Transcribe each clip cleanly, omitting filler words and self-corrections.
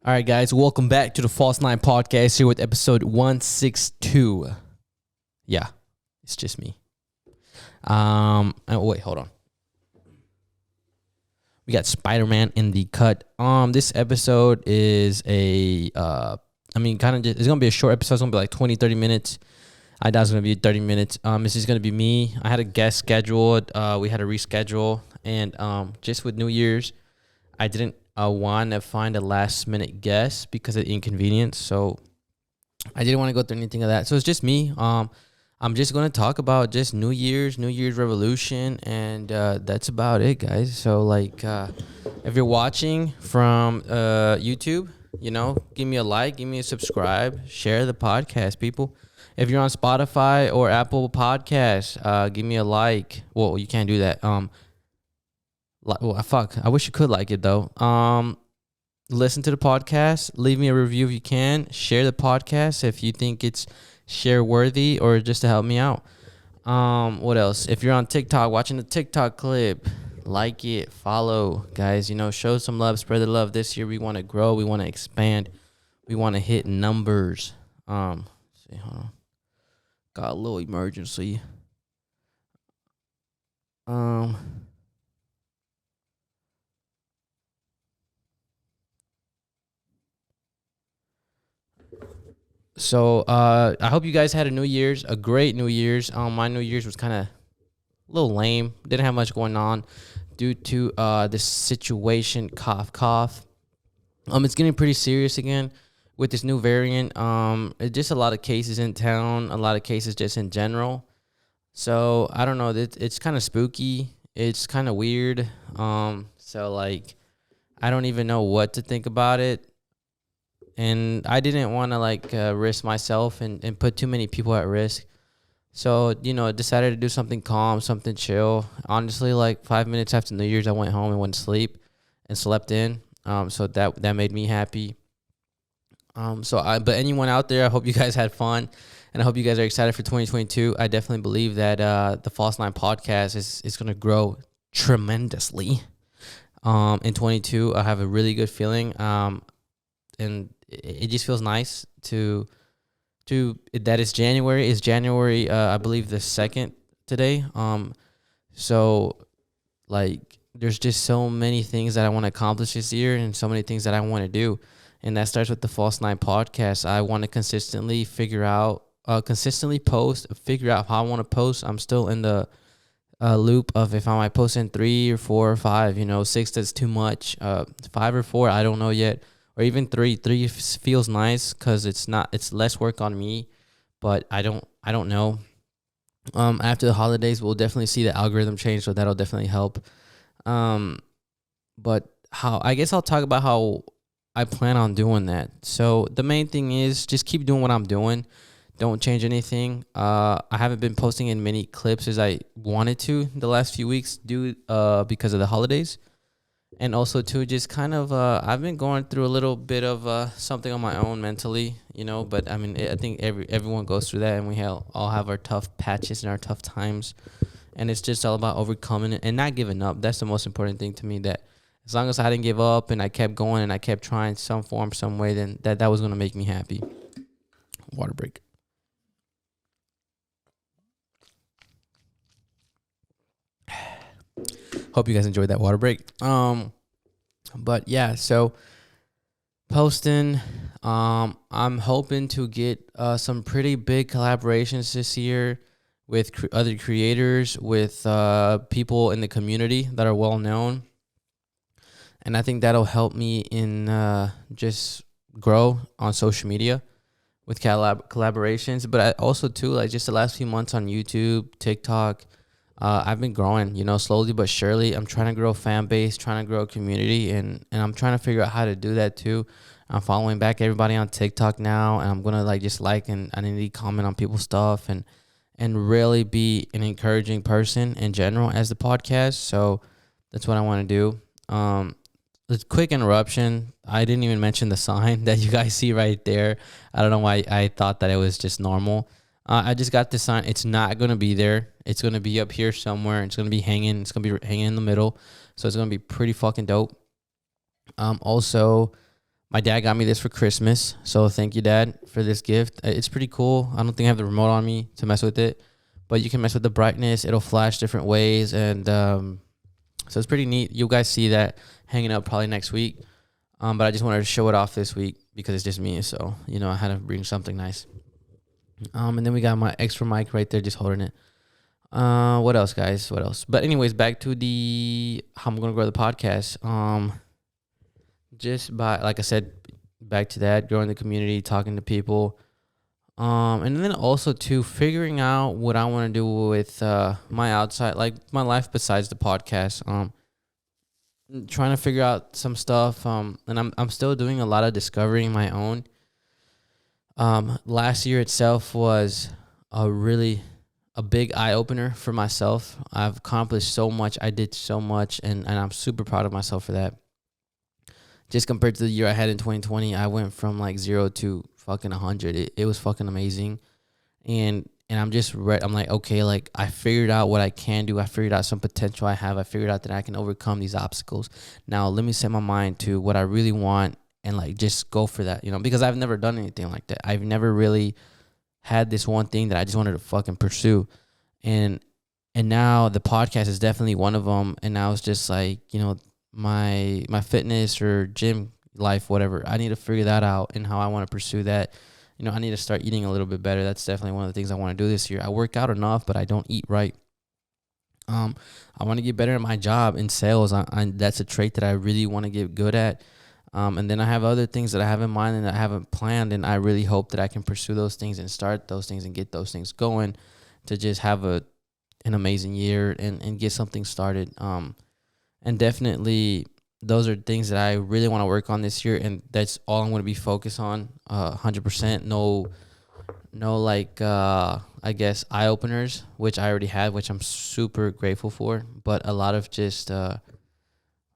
All right, guys, welcome back to the False Line Podcast here with episode 162. Yeah, it's just me. Wait, hold on. We got Spider-Man in the cut. This episode is it's gonna be a short episode. It's gonna be like 20, 30 minutes. I doubt it's gonna be 30 minutes. This is gonna be me. I had a guest scheduled. We had to reschedule, and just with New Year's, I didn't want to find a last minute guest because of the inconvenience. So I didn't want to go through anything of that. So it's just me. I'm just going to talk about just New Year's revolution, and that's about it, guys. So if you're watching from YouTube, give me a like, give me a subscribe, share the podcast, people. If you're on Spotify or Apple Podcasts, give me a like. Well, you can't do that. I wish you could like it though. Listen to the podcast. Leave me a review if you can. Share the podcast if you think it's share worthy or just to help me out. What else? If you're on TikTok watching the TikTok clip, like it, follow, guys. Show some love, spread the love. This year we want to grow, we want to expand, we want to hit numbers. Hold on. Got a little emergency. So I hope you guys had a great New Year's. My New Year's was kind of a little lame. Didn't have much going on due to this situation. Cough, cough. It's getting pretty serious again with this new variant. It's just a lot of cases in town, a lot of cases just in general. So I don't know. It's kind of spooky. It's kind of weird. I don't even know what to think about it. And I didn't want to risk myself and put too many people at risk. So, decided to do something calm, something chill. Honestly, 5 minutes after New Year's, I went home and went to sleep and slept in. So that made me happy. But anyone out there, I hope you guys had fun. And I hope you guys are excited for 2022. I definitely believe that the False Line Podcast is going to grow tremendously. In 22, I have a really good feeling. And it just feels nice to that it's January. It's January, I believe the 2nd today. There's just so many things that I want to accomplish this year and so many things that I want to do. And that starts with the False Line Podcast. I want to consistently post, figure out how I want to post. I'm still in the loop of if I might post in 3 or 4 or 5, 6, that's too much. 5 or 4, I don't know yet. Or even 3 feels nice because it's less work on me, but I don't know. After the holidays, we'll definitely see the algorithm change, so that'll definitely help. But I guess I'll talk about how I plan on doing that. So the main thing is just keep doing what I'm doing. Don't change anything. I haven't been posting in many clips as I wanted to the last few weeks because of the holidays. And also, too, just kind of, I've been going through a little bit of something on my own mentally, but I mean, I think everyone goes through that, and we all have our tough patches and our tough times. And it's just all about overcoming it and not giving up. That's the most important thing to me, that as long as I didn't give up and I kept going and I kept trying some form, some way, then that was going to make me happy. Water break. Hope you guys enjoyed that water break. But yeah, so posting, I'm hoping to get some pretty big collaborations this year with other creators, with people in the community that are well known, and I think that'll help me in just grow on social media with collaborations. But I also too, just the last few months on YouTube, TikTok. I've been growing, slowly but surely. I'm trying to grow a fan base, trying to grow a community, and I'm trying to figure out how to do that too. I'm following back everybody on TikTok now, and I'm gonna and I need to comment on people's stuff and really be an encouraging person in general as the podcast. So that's what I want to do. A quick interruption. I didn't even mention the sign that you guys see right there. I don't know why I thought that it was just normal. I just got this sign. It's not going to be there. It's going to be up here somewhere. It's going to be hanging. It's going to be hanging in the middle. So it's going to be pretty fucking dope. Also, My dad got me this for Christmas, so thank you, Dad, for this gift. It's pretty cool. I don't think I have the remote on me to mess with it, but you can mess with the brightness. It'll flash different ways, and so it's pretty neat. You guys see that hanging up probably next week. But I just wanted to show it off this week because it's just me. So, I had to bring something nice. And then we got my extra mic right there just holding it. What else, guys? What else? But anyways, back to the how I'm going to grow the podcast. Just by, like I said, back to that, growing the community, talking to people. And then also too, figuring out what I want to do with my outside, like my life besides the podcast. Trying to figure out some stuff. And I'm still doing a lot of discovering my own. Last year itself was a big eye opener for myself. I've accomplished so much. I did so much, and I'm super proud of myself for that. Just compared to the year I had in 2020, I went from like 0 to fucking 100. It was fucking amazing. And I'm just I'm like, okay, like I figured out what I can do. I figured out some potential I have. I figured out that I can overcome these obstacles. Now let me set my mind to what I really want and like just go for that, because I've never done anything like that. I've never really had this one thing that I just wanted to fucking pursue. And now the podcast is definitely one of them. And now it's just like, my fitness or gym life, whatever. I need to figure that out and how I want to pursue that. I need to start eating a little bit better. That's definitely one of the things I want to do this year. I work out enough, but I don't eat right. I want to get better at my job in sales. That's a trait that I really want to get good at. And then I have other things that I have in mind and that I haven't planned, and I really hope that I can pursue those things and start those things and get those things going to just have an amazing year and get something started. And definitely those are things that I really want to work on this year, and that's all I'm going to be focused on, 100%. No like, I guess, eye-openers, which I already had, which I'm super grateful for, but a lot of just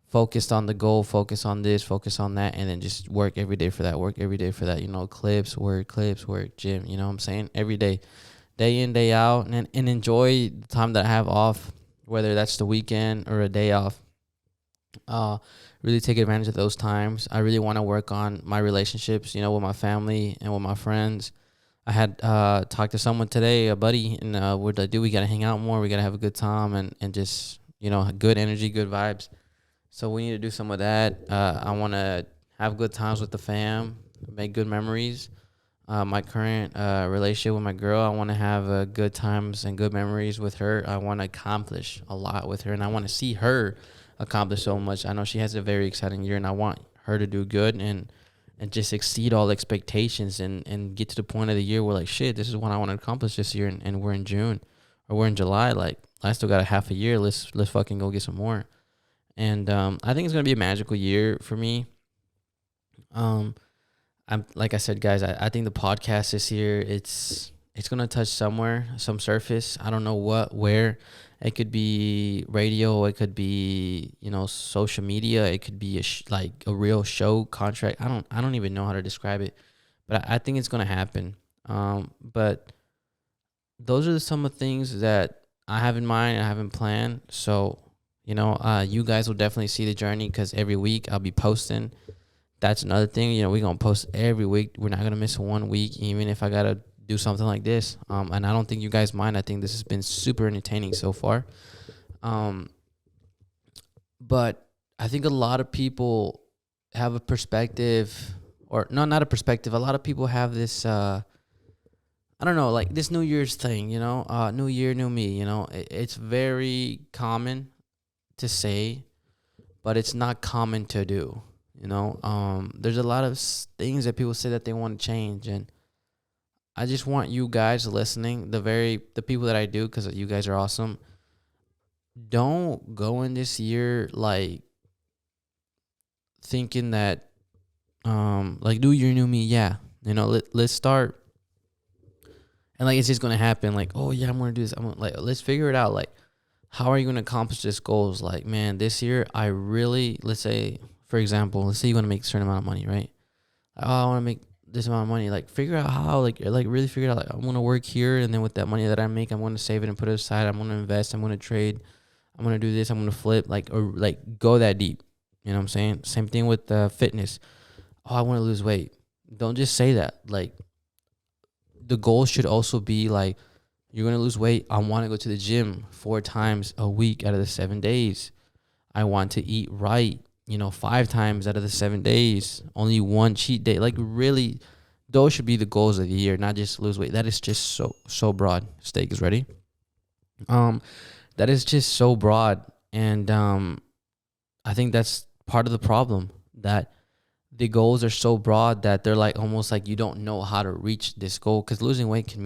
focused on the goal, focus on this, focus on that, and then just work every day for that, clips, work, gym, you know what I'm saying? Every day in, day out, and enjoy the time that I have off, whether that's the weekend or a day off. Really take advantage of those times. I really want to work on my relationships, with my family and with my friends. I had talked to someone today, a buddy, and what I do, we got to hang out more. We got to have a good time and just, good energy, good vibes. So we need to do some of that. I want to have good times with the fam, make good memories. My current relationship with my girl, I want to have good times and good memories with her. I want to accomplish a lot with her, and I want to see her accomplish so much. I know she has a very exciting year, and I want her to do good and just exceed all expectations and get to the point of the year where, like, shit, this is what I want to accomplish this year, and we're in June or we're in July. Like, I still got a half a year. Let's fucking go get some more. And I think it's gonna be a magical year for me. I'm like I said, guys. I think the podcast this year it's gonna touch somewhere, some surface. I don't know where. It could be radio. It could be social media. It could be like a real show contract. I don't even know how to describe it, but I think it's gonna happen. But those are some of the things that I have in mind. I haven't planned. So you guys will definitely see the journey because every week I'll be posting. That's another thing. We're going to post every week. We're not going to miss 1 week, even if I got to do something like this. And I don't think you guys mind. I think this has been super entertaining so far. But I think a lot of people have a perspective, or no, not a perspective. A lot of people have this, I don't know, like this New Year's thing, new year, new me, it's very common to say, but it's not common to do. There's a lot of things that people say that they want to change, and I just want you guys listening, the people that I do, because you guys are awesome. Don't go in this year like thinking that like new year, new me. Yeah, let's start, and like it's just gonna happen. Like, oh yeah, I'm gonna do this. Let's figure it out. Like, how are you going to accomplish this goals? Like, man, this year I really, let's say, for example, let's say you want to make a certain amount of money, right? Oh, I want to make this amount of money. Like, figure out how, like really figure out, like, I'm going to work here, and then with that money that I make, I'm going to save it and put it aside. I'm going to invest. I'm going to trade. I'm going to do this. I'm going to flip, or go that deep. You know what I'm saying? Same thing with fitness. oh, I want to lose weight. Don't just say that. Like, the goal should also be like, you're going to lose weight. I want to go to the gym 4 times a week out of the 7 days. I want to eat right, 5 times out of the 7 days. Only one cheat day. Like, really, those should be the goals of the year, not just lose weight. That is just so broad. Steak is ready. Um, that is just so broad, and I think that's part of the problem, that the goals are so broad that they're like almost like you don't know how to reach this goal, because losing weight can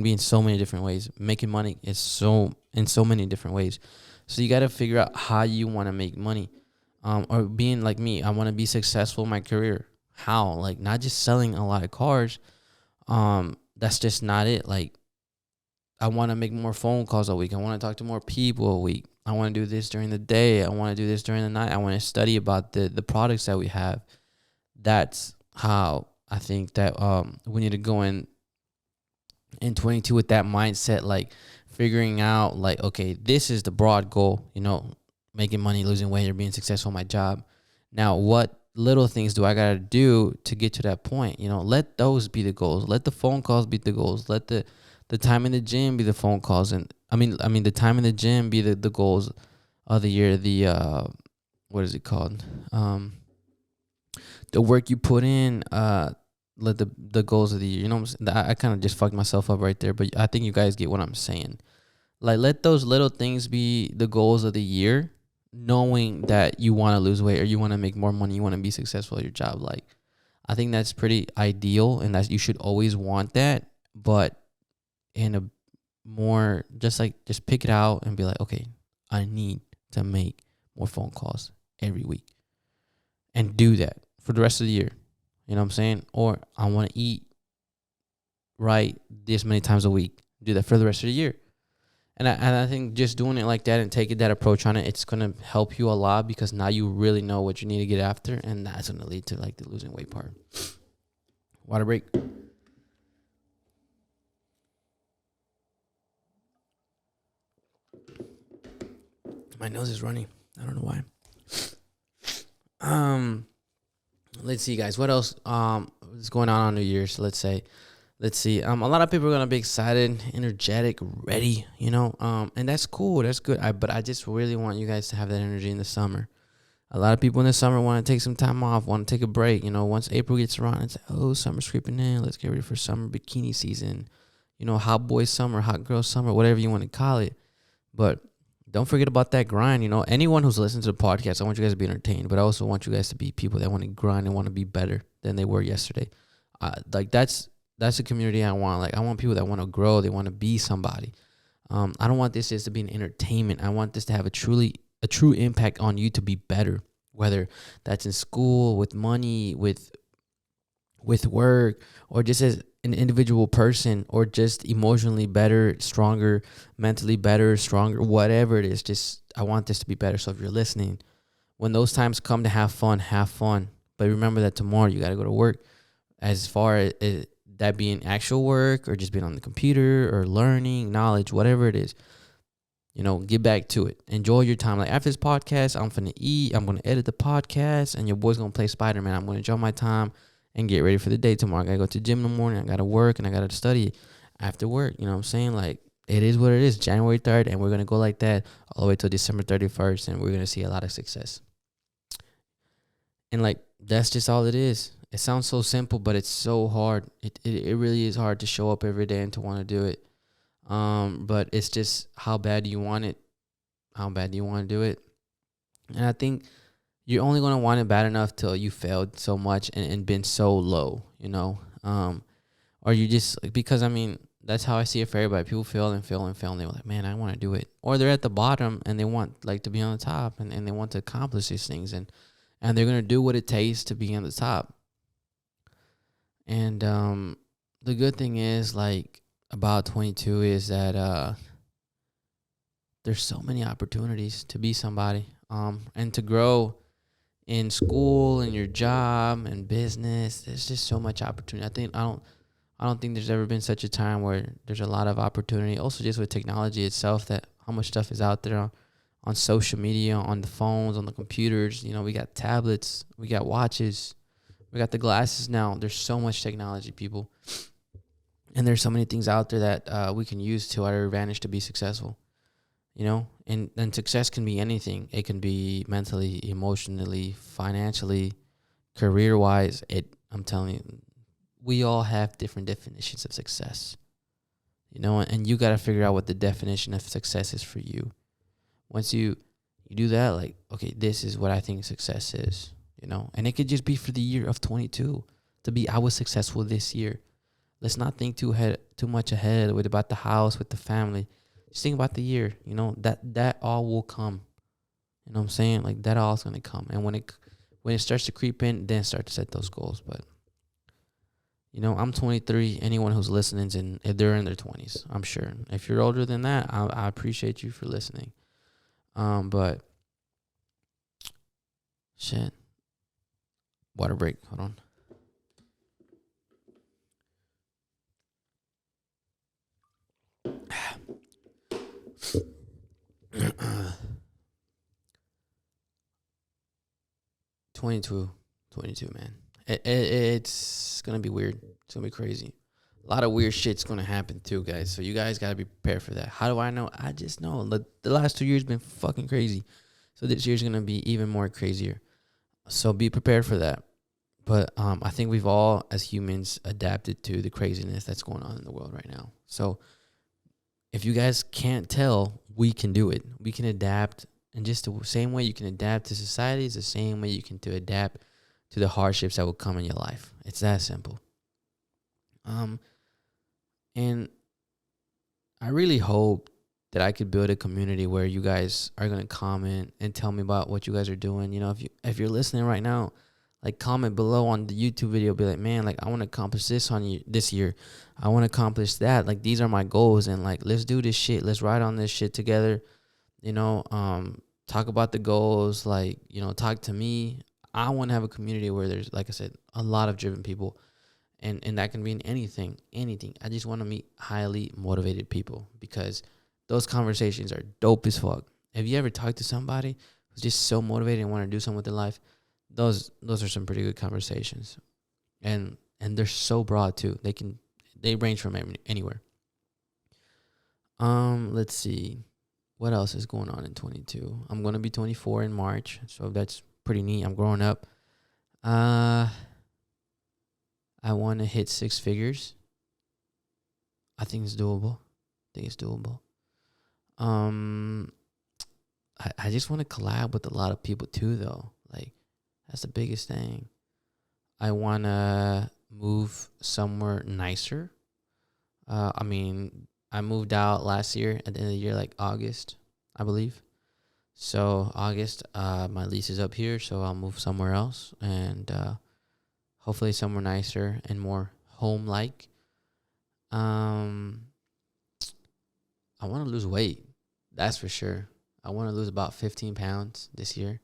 be in so many different ways. Making money is so in so many different ways. So you got to figure out how you want to make money. Or being like me, I want to be successful in my career. How? Like, not just selling a lot of cars. That's just not it. Like, I want to make more phone calls a week. I want to talk to more people a week. I want to do this during the day. I want to do this during the night. I want to study about the products that we have. That's how I think that we need to go in 22 with that mindset, like figuring out like, okay, this is the broad goal, making money, losing weight, or being successful in my job. Now, what little things do I got to do to get to that point? Let those be the goals. Let the phone calls be the goals. Let the time in the gym be the phone calls. And I mean the time in the gym be the goals of the year. The what is it called? The work you put in, let the goals of the year. You know what I'm saying? I kind of just fucked myself up right there, but I think you guys get what I'm saying. Like, let those little things be the goals of the year, knowing that you want to lose weight or you want to make more money, you want to be successful at your job. Like, I think that's pretty ideal, and that you should always want that, but in a more just pick it out and be like, okay, I need to make more phone calls every week, and do that for the rest of the year. You know what I'm saying? Or I want to eat right this many times a week. Do that for the rest of the year. And I think just doing it like that and taking that approach on it, it's going to help you a lot, because now you really know what you need to get after, and that's going to lead to like the losing weight part. Water break. My nose is running. I don't know why. Let's see, guys. What else is going on New Year's? Let's see. A lot of people are gonna be excited, energetic, ready. And that's cool. That's good. But I just really want you guys to have that energy in the summer. A lot of people in the summer want to take some time off, want to take a break. Once April gets around, it's summer's creeping in. Let's get ready for summer bikini season. Hot boy summer, hot girl summer, whatever you want to call it. But don't forget about that grind. Anyone who's listening to the podcast, I want you guys to be entertained, but I also want you guys to be people that want to grind and want to be better than they were yesterday. That's the community I want. Like, I want people that want to grow. They want to be somebody. I don't want this just to be an entertainment. I want this to have a true impact on you to be better, whether that's in school, with money, with work, or just as an individual person, or just emotionally better, stronger, mentally better, stronger, whatever it is. Just, I want this to be better. So if you're listening, when those times come to have fun. But remember that tomorrow you got to go to work. As far as that being actual work, or just being on the computer, or learning knowledge, whatever it is, get back to it. Enjoy your time. Like, after this podcast, I'm finna eat. I'm going to edit the podcast, and your boy's going to play Spider-Man. I'm going to enjoy my time and get ready for the day tomorrow. I got to go to the gym in the morning. I got to work, and I got to study after work. You know what I'm saying? Like, it is what it is. January 3rd, and we're going to go like that all the way till December 31st, and we're going to see a lot of success. And, like, that's just all it is. It sounds so simple, but it's so hard. It really is hard to show up every day and to want to do it. But it's just, how bad do you want it? How bad do you want to do it? And I think you're only going to want it bad enough till you failed so much and been so low, or you just, because that's how I see it for everybody. People fail and fail and fail, and they're like, man, I want to do it. Or they're at the bottom and they want like to be on the top, and they want to accomplish these things, and they're going to do what it takes to be on the top. And the good thing is, like, about 22 is that there's so many opportunities to be somebody, and to grow in school and your job and business. There's just so much opportunity. I don't think there's ever been such a time where there's a lot of opportunity. Also, just with technology itself, that how much stuff is out there on social media, on the phones, on the computers. We got tablets, we got watches, We got the glasses now. There's so much technology, people. And there's so many things out there that we can use to our advantage to be successful. You know, and success can be anything. It can be mentally, emotionally, financially, career wise. I'm telling you, we all have different definitions of success. You know, and you got to figure out what the definition of success is for you. Once you do that, like, okay, this is what I think success is. You know, and it could just be for the year of 22 to be I was successful this year. Let's not think too much ahead with about the house, with the family. Just think about the year. You know, that all will come. You know what I'm saying? Like, that all is gonna come. And when it starts to creep in, then start to set those goals. But you know, I'm 23. Anyone who's listening, they're in their 20s, I'm sure. If you're older than that, I appreciate you for listening. But shit. Water break. Hold on. Twenty-two, man. It's gonna be weird. It's gonna be crazy. A lot of weird shit's gonna happen too, guys. So you guys gotta be prepared for that. How do I know? I just know. The last 2 years been fucking crazy. So this year's gonna be even more crazier. So be prepared for that. But I think we've all, as humans, adapted to the craziness that's going on in the world right now. So if you guys can't tell, we can do it. We can adapt. And just the same way you can adapt to society is the same way you can to adapt to the hardships that will come in your life. It's that simple. And I really hope that I could build a community where you guys are gonna comment and tell me about what you guys are doing. You know, if you're listening right now, like, comment below on the YouTube video. Be like, man, like, I want to accomplish this year. I want to accomplish that. Like, these are my goals, and like, let's do this shit. Let's ride on this shit together. You know, talk about the goals. Like, you know, talk to me. I want to have a community where there's, like I said, a lot of driven people, and that can mean anything. I just want to meet highly motivated people, because those conversations are dope as fuck. Have you ever talked to somebody who's just so motivated and want to do something with their life? Those are some pretty good conversations, and they're so broad too. They range from anywhere. Let's see, what else is going on in 22. I'm gonna be 24 in March, so that's pretty neat. I'm growing up. I want to hit 6 figures. I think it's doable. I just want to collab with a lot of people too, though. Like, that's the biggest thing. I want to move somewhere nicer. I mean, I moved out last year at the end of the year, like August, I believe. So August, my lease is up here, so I'll move somewhere else, and hopefully somewhere nicer and more home-like. I want to lose weight. That's for sure. I want to lose about 15 pounds this year.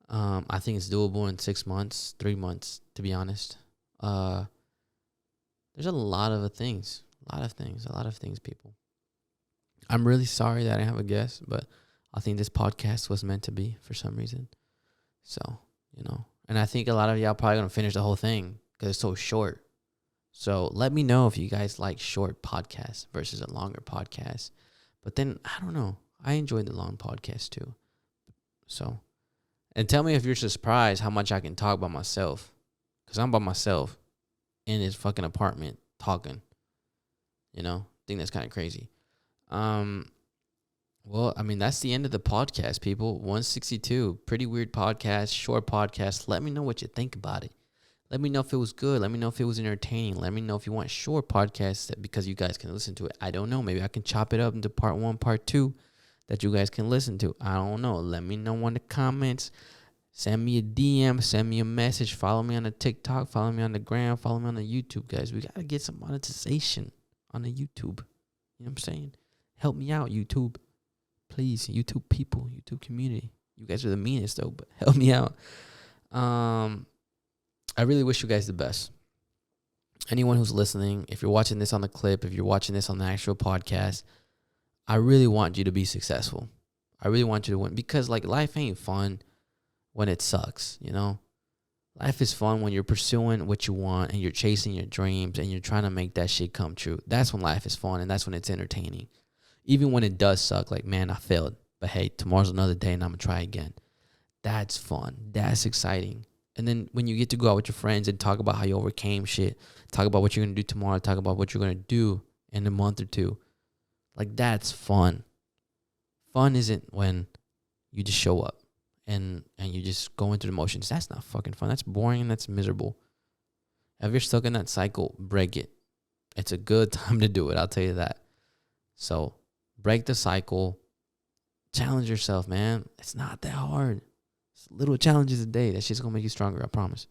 I think it's doable in 6 months, 3 months, to be honest. There's a lot of things, people. I'm really sorry that I didn't have a guest, but I think this podcast was meant to be for some reason. So, you know, and I think a lot of y'all probably going to finish the whole thing because it's so short. So let me know if you guys like short podcasts versus a longer podcast. But then, I don't know. I enjoyed the long podcast too. So, and tell me if you're surprised how much I can talk by myself. Because I'm by myself in this fucking apartment talking. You know, I think that's kind of crazy. Well, I mean, that's the end of the podcast, people. 162. Pretty weird podcast, short podcast. Let me know what you think about it. Let me know if it was good. Let me know if it was entertaining. Let me know if you want short podcasts because you guys can listen to it. I don't know. Maybe I can chop it up into part 1, part 2 that you guys can listen to. I don't know. Let me know in the comments. Send me a DM. Send me a message. Follow me on the TikTok. Follow me on the gram. Follow me on the YouTube, guys. We got to get some monetization on the YouTube. You know what I'm saying? Help me out, YouTube. Please, YouTube people, YouTube community. You guys are the meanest, though, but help me out. I really wish you guys the best. Anyone who's listening, if you're watching this on the clip, if you're watching this on the actual podcast, I really want you to be successful. I really want you to win because, like, life ain't fun when it sucks, you know? Life is fun when you're pursuing what you want and you're chasing your dreams and you're trying to make that shit come true. That's when life is fun and that's when it's entertaining. Even when it does suck, like, man, I failed. But hey, tomorrow's another day and I'm going to try again. That's fun. That's exciting. And then when you get to go out with your friends and talk about how you overcame shit, talk about what you're going to do tomorrow, talk about what you're going to do in a month or two, like, that's fun. Fun isn't when you just show up and you just go into the motions. That's not fucking fun. That's boring and that's miserable. If you're stuck in that cycle, break it. It's a good time to do it. I'll tell you that. So break the cycle. Challenge yourself, man. It's not that hard. It's little challenges a day. That shit's going to make you stronger. I promise.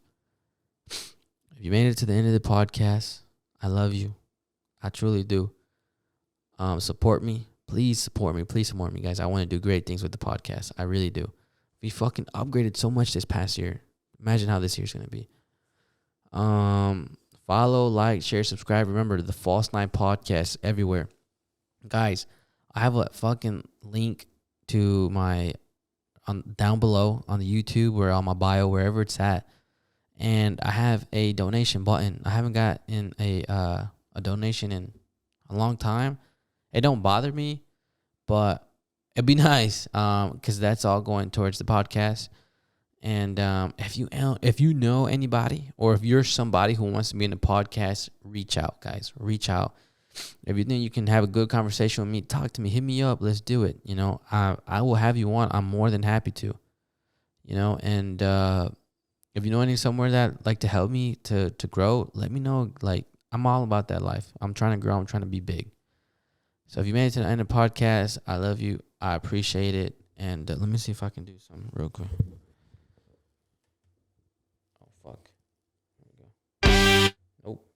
If you made it to the end of the podcast, I love you. I truly do. Support me. Please support me. Please support me, guys. I want to do great things with the podcast. I really do. We fucking upgraded so much this past year. Imagine how this year's going to be. Follow, like, share, subscribe. Remember, the False Night Podcast everywhere. Guys, I have a fucking link to my down below on the YouTube or on my bio, wherever it's at. And I have a donation button. I haven't got in a donation in a long time. It don't bother me, but it'd be nice because that's all going towards the podcast. And if you know anybody or if you're somebody who wants to be in the podcast, reach out, guys. Reach out. If you think you can have a good conversation with me, talk to me. Hit me up. Let's do it. You know, I will have you on. I'm more than happy to. You know, and if you know any somewhere that like to help me to grow, let me know. Like, I'm all about that life. I'm trying to grow. I'm trying to be big. So if you made it to the end of the podcast, I love you. I appreciate it. And let me see if I can do something real quick. Oh, fuck. There we go. Nope.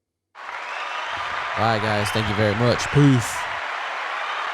All right, guys. Thank you very much. Peace.